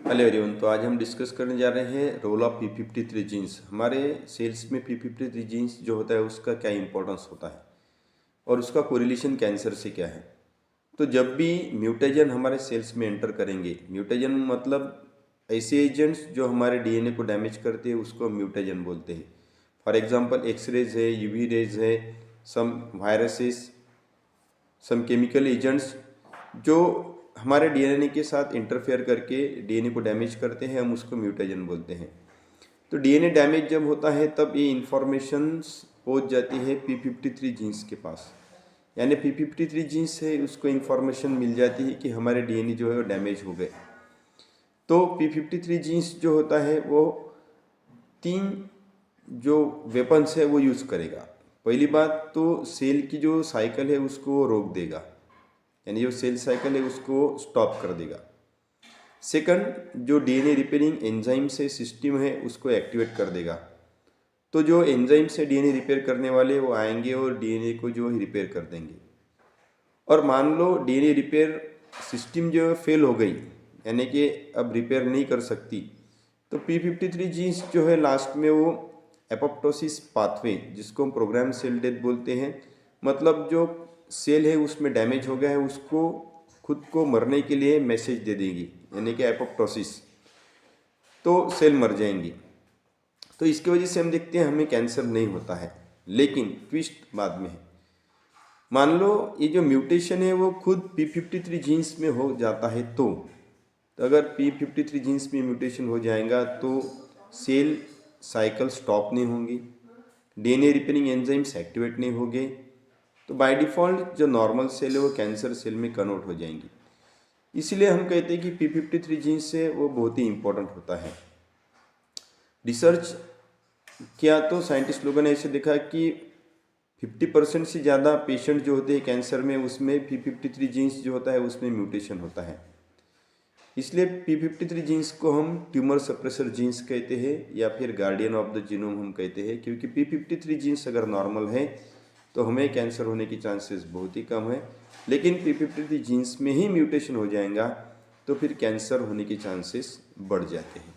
Hello everyone. तो आज हम डिस्कस करने जा रहे हैं रोल ऑफ p53 जीन्स। हमारे सेल्स में p53 जीन्स जो होता है उसका क्या इंपॉर्टेंस होता है और उसका कोरिलेशन कैंसर से क्या है। तो जब भी म्यूटेजन हमारे सेल्स में एंटर करेंगे, म्यूटेजन मतलब ऐसे एजेंट्स जो हमारे डीएनए को डैमेज करते हैं उसको हम म्यूटेजन बोलते हैं। फॉर एग्जांपल एक्सरेज है, यूवी रेज है, some viruses, some chemical agents जो हमारे डीएनए के साथ इंटरफेयर करके डीएनए को डैमेज करते हैं, हम उसको म्यूटेजन बोलते हैं। तो डीएनए डैमेज जब होता है तब ये इंफॉर्मेशन पहुंच जाती है p53 जीन्स के पास, यानी p53 जीन्स से उसको इंफॉर्मेशन मिल जाती है कि हमारे डीएनए जो है वो डैमेज हो गए। तो p53 जीन्स जो होता है वो तीन जो वेपन्स है वो यूज़ करेगा। पहली बात तो सेल की जो साइकिल है उसको रोक देगा, यानी जो सेल साइकिल है उसको स्टॉप कर देगा। सेकंड, जो डीएनए रिपेयरिंग एंजाइम से सिस्टम है उसको एक्टिवेट कर देगा। तो जो एंजाइम से डीएनए रिपेयर करने वाले वो आएंगे और डीएनए को जो है रिपेयर कर देंगे। और मान लो डीएनए रिपेयर सिस्टम जो फेल हो गई, यानी कि अब रिपेयर नहीं कर सकती, तो p53 जीन्स जो है लास्ट में वो एपोप्टोसिस पाथवे, जिसको हम प्रोग्राम सेल डेथ बोलते हैं, मतलब जो सेल है उसमें डैमेज हो गया है उसको खुद को मरने के लिए मैसेज दे देगी, यानी कि एपोप्टोसिस, तो सेल मर जाएंगी। तो इसकी वजह से हम देखते हैं हमें कैंसर नहीं होता है। लेकिन ट्विस्ट बाद में है। मान लो ये जो म्यूटेशन है वो खुद p53 जीन्स में हो जाता है, तो अगर p53 जीन्स में म्यूटेशन हो जाएगा तो सेल साइकिल स्टॉप नहीं होंगी, डीएनए रिपेयरिंग एंजाइम्स एक्टिवेट नहीं होंगे, तो बाय डिफ़ॉल्ट जो नॉर्मल सेल है वो कैंसर सेल में कन्वर्ट हो जाएंगी। इसलिए हम कहते हैं कि p53 जीन्स से वो बहुत ही इंपॉर्टेंट होता है। रिसर्च किया तो साइंटिस्ट लोगों ने ऐसे देखा कि 50% से ज़्यादा पेशेंट जो होते हैं कैंसर में उसमें p53 जीन्स जो होता है उसमें म्यूटेशन होता है। इसलिए p53 जीन्स को हम ट्यूमर सप्रेसर जीन्स कहते हैं या फिर गार्डियन ऑफ द जीनोम हम कहते हैं, क्योंकि p53 जीन्स अगर नॉर्मल है तो हमें कैंसर होने की चांसेस बहुत ही कम है। लेकिन p53 जीन्स में ही म्यूटेशन हो जाएगा तो फिर कैंसर होने के चांसेस बढ़ जाते हैं।